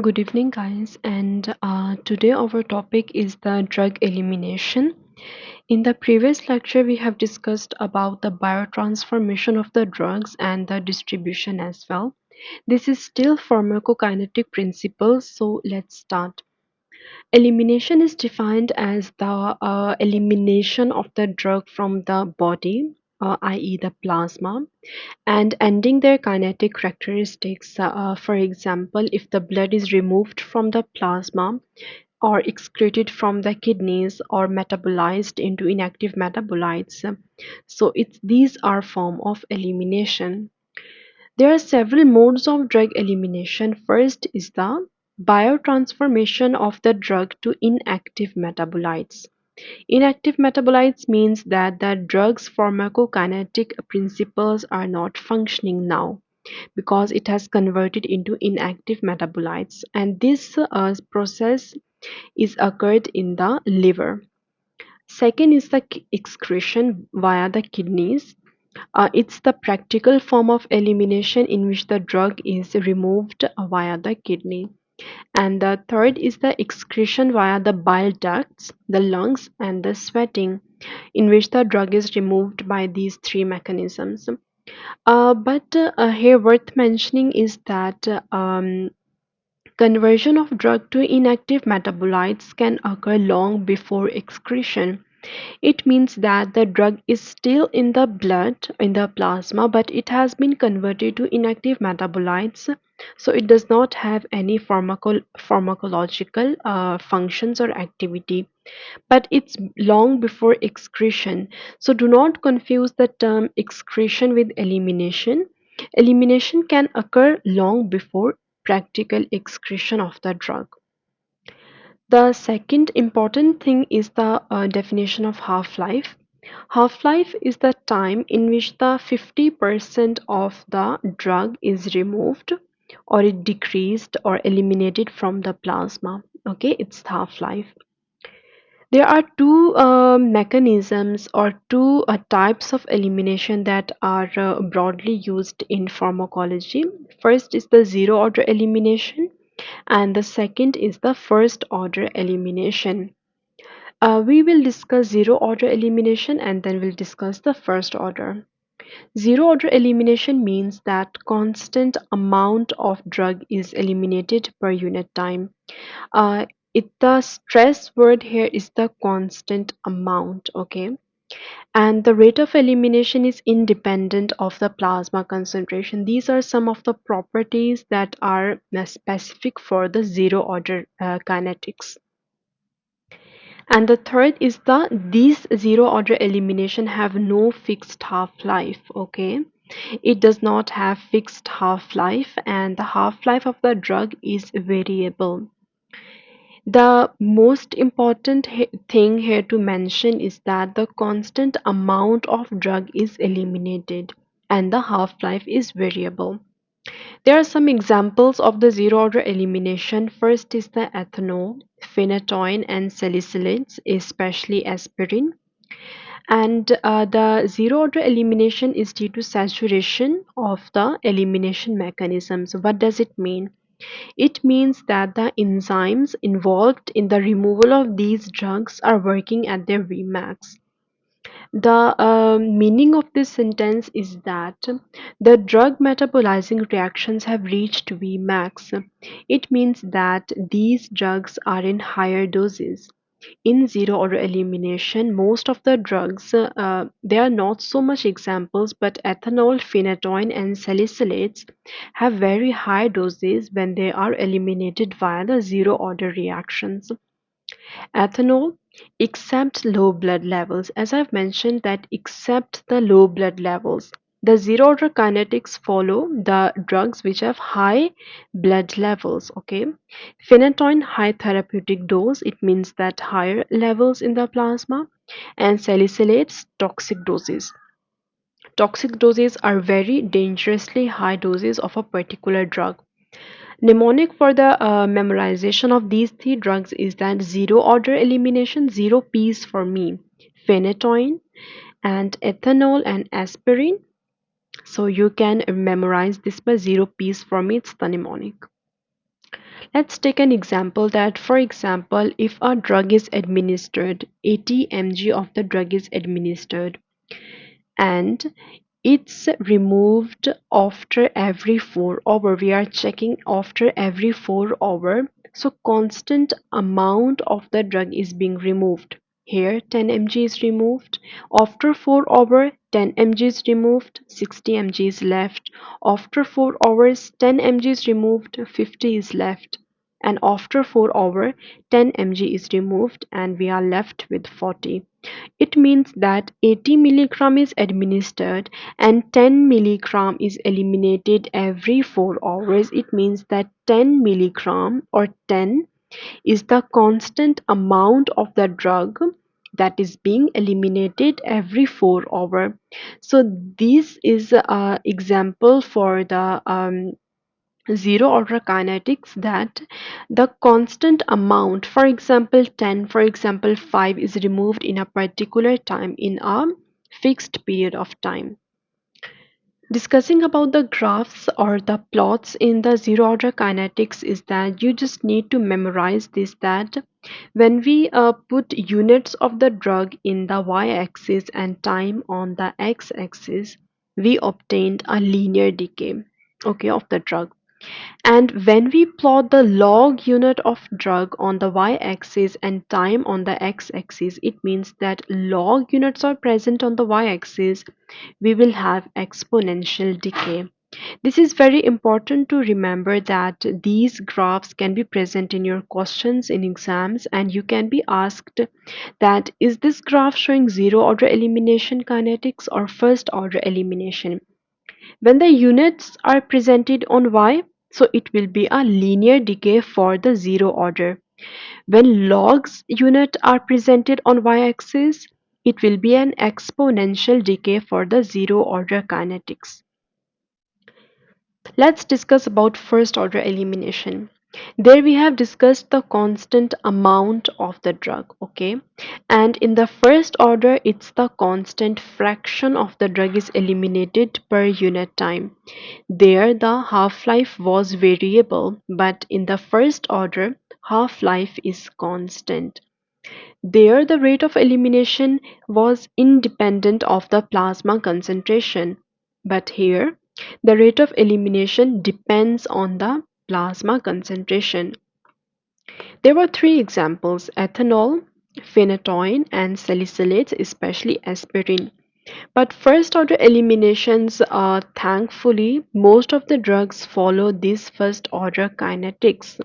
Good evening, guys, and today our topic is the drug elimination. In the previous lecture, we have discussed about the biotransformation of the drugs and the distribution as well. This is still pharmacokinetic principles, so let's start. Elimination is defined as the elimination of the drug from the body, i.e., the plasma, and ending their kinetic characteristics. For example, if the blood is removed from the plasma or excreted from the kidneys or metabolized into inactive metabolites, so these are form of elimination. There are several modes of drug elimination. First is the biotransformation of the drug to inactive metabolites. Inactive metabolites means that the drug's pharmacokinetic principles are not functioning now because it has converted into inactive metabolites, and this process is occurred in the liver. Second is the excretion via the kidneys. It's the practical form of elimination in which the drug is removed via the kidney. And the third is the excretion via the bile ducts, the lungs, and the sweating, in which the drug is removed by these three mechanisms. But here worth mentioning is that conversion of drug to inactive metabolites can occur long before excretion. It means that the drug is still in the blood, in the plasma, but it has been converted to inactive metabolites, so it does not have any pharmacological functions or activity. But it's long before excretion. So do not confuse the term excretion with elimination. Elimination can occur long before practical excretion of the drug. The second important thing is the definition of half-life. Half-life is the time in which the 50% of the drug is removed or it decreased or eliminated from the plasma. Okay, it's half-life. There are two mechanisms or two types of elimination that are broadly used in pharmacology. First is the zero order elimination, and the second is the first order elimination. We will discuss zero order elimination and then we'll discuss the first order. Zero order elimination means that constant amount of drug is eliminated per unit time. uh, the stress word here is the constant amount, okay? And the rate of elimination is independent of the plasma concentration. These are some of the properties that are specific for the zero order kinetics. And the third is these zero order elimination have no fixed half-life, okay? It does not have fixed half-life, and the half-life of the drug is variable. The most important thing here to mention is that the constant amount of drug is eliminated and the half-life is variable. There are some examples of the zero-order elimination. First is the ethanol, phenytoin, and salicylates, especially aspirin. And the zero-order elimination is due to saturation of the elimination mechanism. So what does it mean? It means that the enzymes involved in the removal of these drugs are working at their Vmax. The meaning of this sentence is that the drug metabolizing reactions have reached Vmax. It means that these drugs are in higher doses. In zero order elimination, most of the drugs, there are not so much examples, but ethanol, phenytoin, and salicylates have very high doses when they are eliminated via the zero order reactions. Ethanol, except low blood levels, as I've mentioned, that except the low blood levels. The zero order kinetics follow the drugs which have high blood levels. Okay, phenytoin high therapeutic dose, it means that higher levels in the plasma, and salicylates toxic doses. Toxic doses are very dangerously high doses of a particular drug. Mnemonic for the memorization of these three drugs is that zero order elimination, zero P's for me, phenytoin and ethanol and aspirin. So you can memorize this by zero P's for me, it's the mnemonic. Let's take an example that, for example, if a drug is administered, 80 mg of the drug is administered, and it's removed after every 4 hours. We are checking after every 4 hours. So constant amount of the drug is being removed. Here 10 mg is removed. After 4 hours, 10 mg is removed, 60 mg is left. After 4 hours, 10 mg is removed, 50 is left. And after 4 hours, 10 mg is removed and we are left with 40. It means that 80 milligram is administered and 10 milligram is eliminated every 4 hours. It means that 10 milligram or 10 is the constant amount of the drug that is being eliminated every 4 hours. So this is an example for the zero order kinetics, that the constant amount, for example 10, for example 5, is removed in a particular time in a fixed period of time. Discussing about the graphs or the plots in the zero order kinetics is that you just need to memorize this, that when we put units of the drug in the y-axis and time on the x-axis, we obtained a linear decay, okay, of the drug. And when we plot the log unit of drug on the y-axis and time on the x-axis, it means that log units are present on the y-axis, we will have exponential decay. This is very important to remember, that these graphs can be present in your questions in exams, and you can be asked that is this graph showing zero order elimination kinetics or first order elimination. When the units are presented on y, so it will be a linear decay for the zero order. When logs unit are presented on y-axis, it will be an exponential decay for the zero order kinetics. Let's discuss about first order elimination. There we have discussed the constant amount of the drug, okay? And in the first order, it's the constant fraction of the drug is eliminated per unit time. There the half-life was variable, but in the first order, half-life is constant. There the rate of elimination was independent of the plasma concentration, but here the rate of elimination depends on the plasma concentration. There were three examples: ethanol, phenytoin, and salicylates, especially aspirin. But first order eliminations, thankfully, most of the drugs follow this first order kinetics.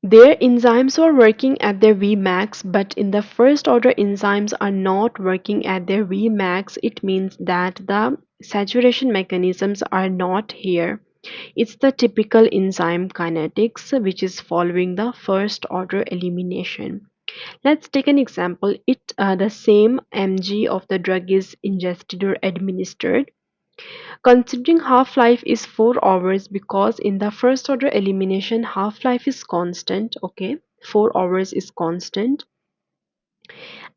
Their enzymes are working at their Vmax, but in the first order enzymes are not working at their Vmax. It means that the saturation mechanisms are not here. It's the typical enzyme kinetics which is following the first order elimination. Let's take an example. The same mg of the drug is ingested or administered. Considering half-life is 4 hours, because in the first order elimination half-life is constant, okay? 4 hours is constant.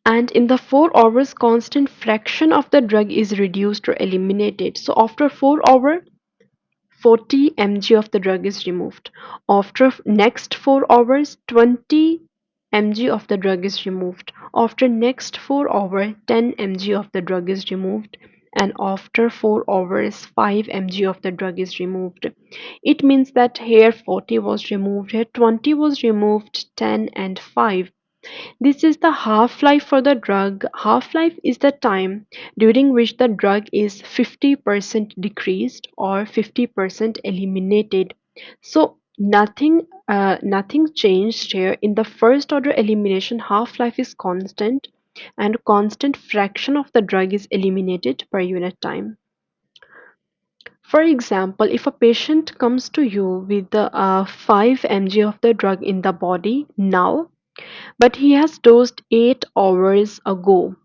And in the 4 hours, constant fraction of the drug is reduced or eliminated. So after 4 hours, 40 mg of the drug is removed. After next 4 hours, 20 mg of the drug is removed. After next 4 hours, 10 mg of the drug is removed. And after 4 hours, 5 mg of the drug is removed. It means that here 40 was removed, here 20 was removed, 10 and 5. This is the half-life for the drug. Half-life is the time during which the drug is 50% decreased or 50% eliminated. So nothing changed here. In the first order elimination, half-life is constant and constant fraction of the drug is eliminated per unit time. For example, if a patient comes to you with the 5 mg of the drug in the body now, but he has dosed 8 hours ago,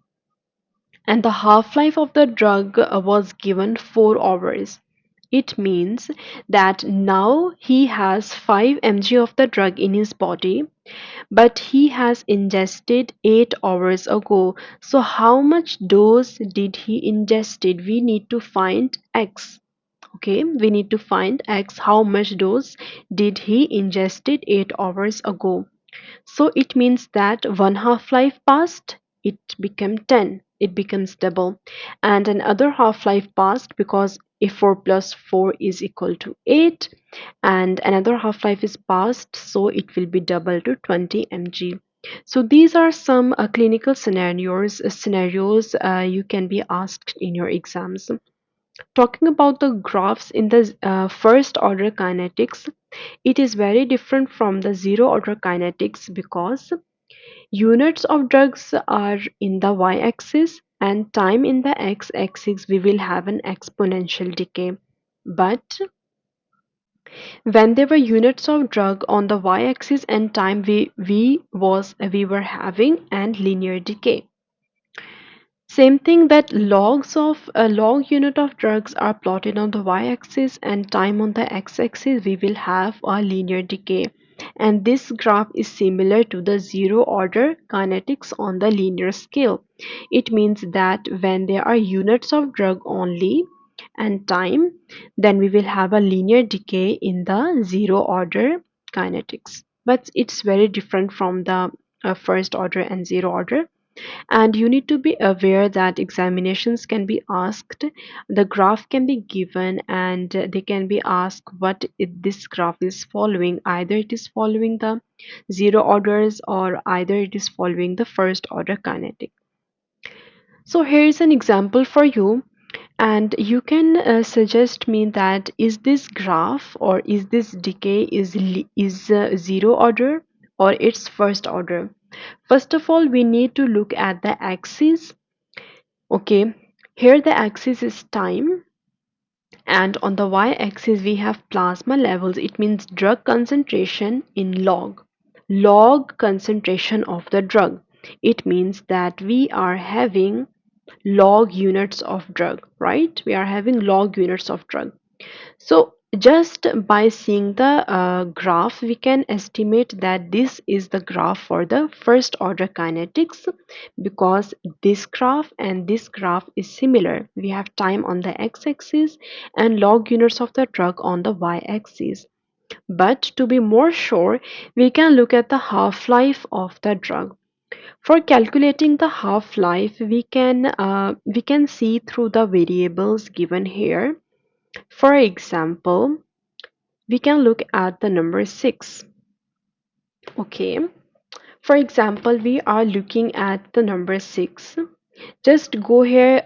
and the half-life of the drug was given 4 hours. It means that now he has 5 mg of the drug in his body, but he has ingested 8 hours ago. So how much dose did he ingested? We need to find X. Okay, we need to find X, how much dose did he ingested 8 hours ago. So it means that one half-life passed, it became 10, it becomes double. And another half-life passed because if 4 plus 4 is equal to 8, and another half-life is passed, so it will be double to 20 mg. So these are some clinical scenarios you can be asked in your exams. Talking about the graphs in the first order kinetics, it is very different from the zero order kinetics because units of drugs are in the y-axis and time in the x-axis we will have an exponential decay. But when there were units of drug on the y-axis and time we were having an linear decay. Same thing that logs of a log unit of drugs are plotted on the y-axis and time on the x-axis we will have a linear decay, and this graph is similar to the zero order kinetics on the linear scale. It means that when there are units of drug only and time, then we will have a linear decay in the zero order kinetics, but it's very different from the first order and zero order. And you need to be aware that examinations can be asked, the graph can be given, and they can be asked what this graph is following. Either it is following the zero orders or either it is following the first order kinetic. So here is an example for you, and you can suggest me that is this graph or is this decay is zero order or it's first order. First of all, we need to look at the axis. Okay, here the axis is time, and on the y-axis we have plasma levels. It means drug concentration in log concentration of the drug. It means that we are having log units of drug, right? We are having log units of drug. So just by seeing the graph, we can estimate that this is the graph for the first order kinetics because this graph and this graph is similar. We have time on the x-axis and log units of the drug on the y-axis. But to be more sure, we can look at the half-life of the drug. For calculating the half-life, we can see through the variables given here. For example, we can look at the number 6. Okay, for example, we are looking at the number 6. Just go here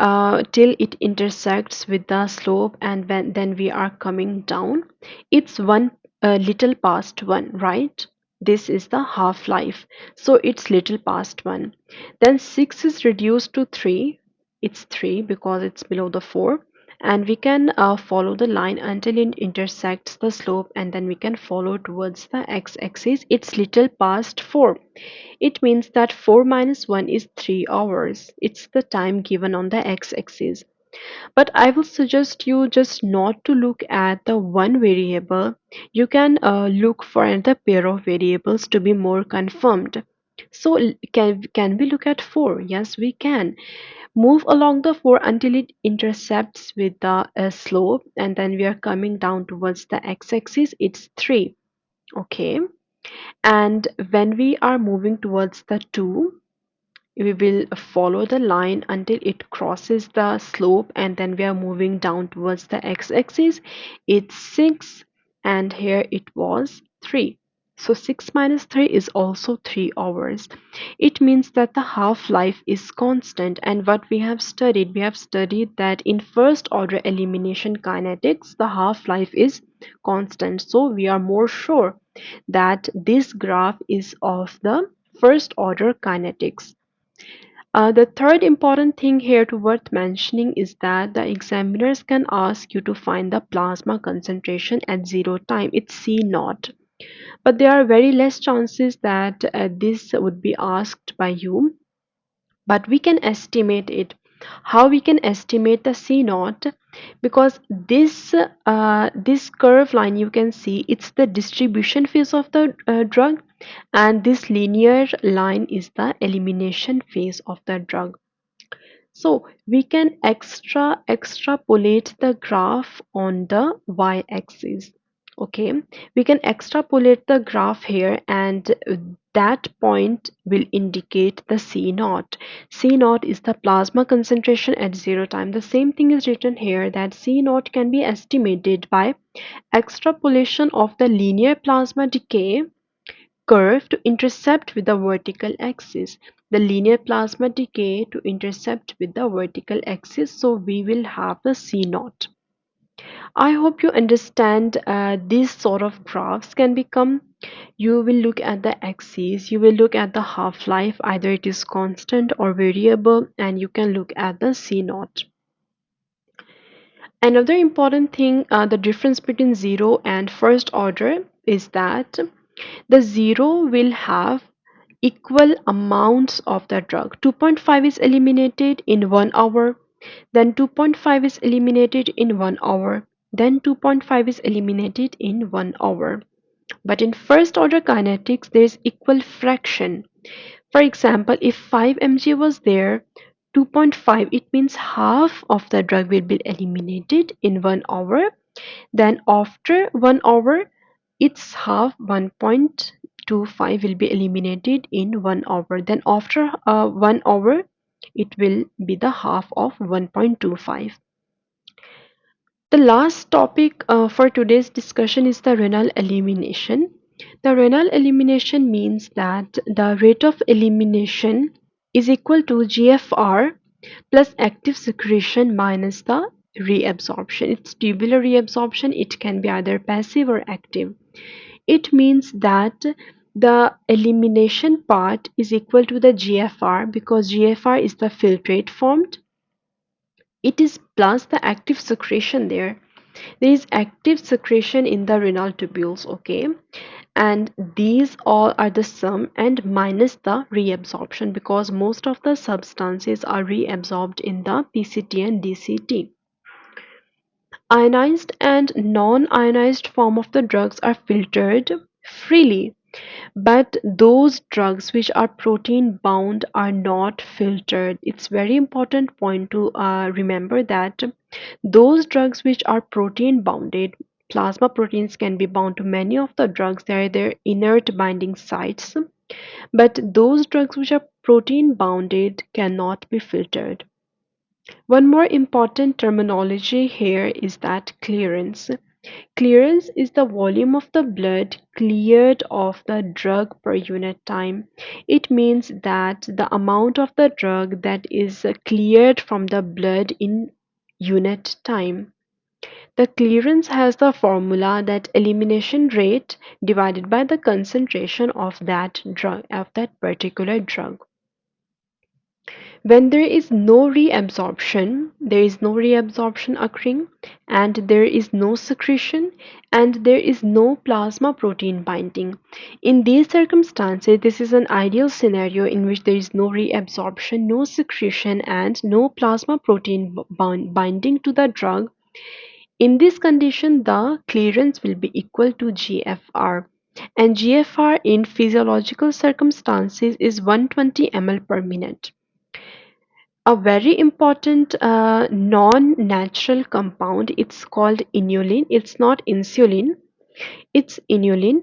till it intersects with the slope, and then we are coming down. It's one little past 1, right? This is the half life, so it's little past 1. Then 6 is reduced to 3. It's 3 because it's below the 4, and we can follow the line until it intersects the slope, and then we can follow towards the x-axis. It's little past 4. It means that 4 minus 1 is 3 hours. It's the time given on the x-axis. But I will suggest you just not to look at the one variable. You can look for another pair of variables to be more confirmed. So can we look at 4? Yes, we can. Move along the 4 until it intercepts with the slope, and then we are coming down towards the x-axis. It's 3. Okay. And when we are moving towards the 2, we will follow the line until it crosses the slope, and then we are moving down towards the x-axis. It's 6, and here it was 3. So 6 minus 3 is also 3 hours. It means that the half-life is constant, and what we have studied that in first order elimination kinetics the half-life is constant. So we are more sure that this graph is of the first order kinetics. The third important thing here to worth mentioning is that the examiners can ask you to find the plasma concentration at zero time. It's C naught, but there are very less chances that this would be asked by you. But we can estimate it. How we can estimate the C naught? Because this curve line you can see, it's the distribution phase of the drug, and this linear line is the elimination phase of the drug. So we can extrapolate the graph on the y-axis. Okay, we can extrapolate the graph here, and that point will indicate the C naught. C naught is the plasma concentration at zero time. The same thing is written here, that C naught can be estimated by extrapolation of the linear plasma decay curve to intercept with the vertical axis. The linear plasma decay to intercept with the vertical axis. So we will have the C naught. I hope you understand these sort of graphs can become. You will look at the axis, you will look at the half-life, either it is constant or variable, and you can look at the C naught. Another important thing, the difference between zero and first order is that the zero will have equal amounts of the drug. 2.5 is eliminated in 1 hour, then 2.5 is eliminated in 1 hour, then 2.5 is eliminated in 1 hour. But in first order kinetics, there is equal fraction. For example, if 5 mg was there, 2.5, it means half of the drug will be eliminated in 1 hour. Then after 1 hour, its half, 1.25, will be eliminated in 1 hour. Then after 1 hour, it will be the half of 1.25. The last topic for today's discussion is the renal elimination. The renal elimination means that the rate of elimination is equal to GFR plus active secretion minus the reabsorption. It's tubular reabsorption. It can be either passive or active. It means that the elimination part is equal to the GFR, because GFR is the filtrate formed. It is plus the active secretion there. There is active secretion in the renal tubules, okay, and these all are the sum and minus the reabsorption, because most of the substances are reabsorbed in the PCT and DCT. Ionized and non-ionized form of the drugs are filtered freely, but those drugs which are protein bound are not filtered. It's very important point to remember that those drugs which are protein bounded, plasma proteins can be bound to many of the drugs, they are their inert binding sites, but those drugs which are protein bounded cannot be filtered. One more important terminology here is that clearance. Clearance is the volume of the blood cleared of the drug per unit time. It means that the amount of the drug that is cleared from the blood in unit time. The clearance has the formula that elimination rate divided by the concentration of that drug, of that particular drug. When there is no reabsorption, there is no reabsorption occurring, and there is no secretion, and there is no plasma protein binding. In these circumstances, this is an ideal scenario in which there is no reabsorption, no secretion, and no plasma protein binding to the drug. In this condition, the clearance will be equal to GFR, and GFR in physiological circumstances is 120 ml per minute. A very important non-natural compound, it's called inulin. It's not insulin, it's inulin,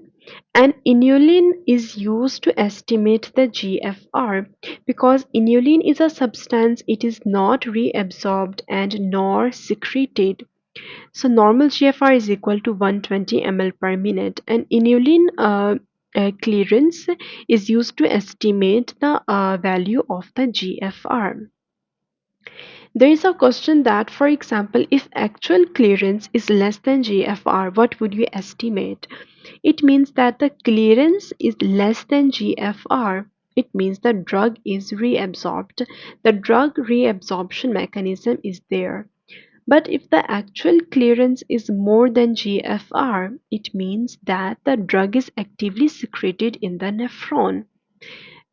and inulin is used to estimate the GFR, because inulin is a substance, it is not reabsorbed and nor secreted. So normal GFR is equal to 120 ml per minute, and inulin clearance is used to estimate the value of the GFR. There is a question that, for example, if actual clearance is less than GFR, what would you estimate? It means that the clearance is less than GFR. It means the drug is reabsorbed. The drug reabsorption mechanism is there. But if the actual clearance is more than GFR, it means that the drug is actively secreted in the nephron.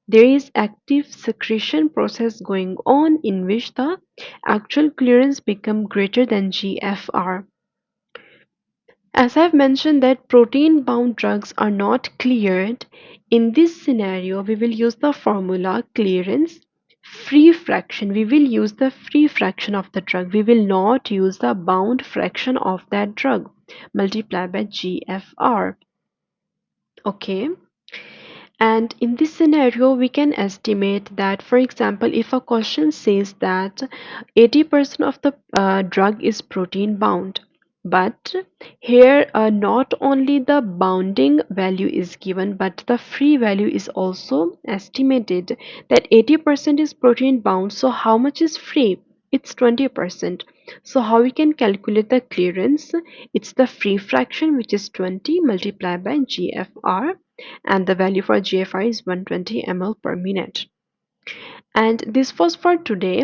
There is active secretion process going on in which the actual clearance become greater than GFR. As I've mentioned that protein bound drugs are not cleared, in this scenario we will use the formula clearance free fraction. We will use the free fraction of the drug. We will not use the bound fraction of that drug. Multiply by GFR. Okay. And in this scenario, we can estimate that, for example, if a question says that 80% of the drug is protein bound, but here not only the bounding value is given, but the free value is also estimated, that 80% is protein bound. So how much is free? It's 20%. So how we can calculate the clearance? It's the free fraction, which is 20 multiplied by GFR, and the value for GFR is 120 ml per minute. And this was for today.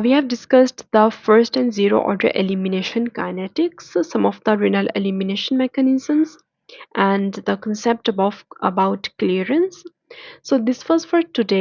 We have discussed the first and zero order elimination kinetics, some of the renal elimination mechanisms, and the concept about clearance. So this was for today.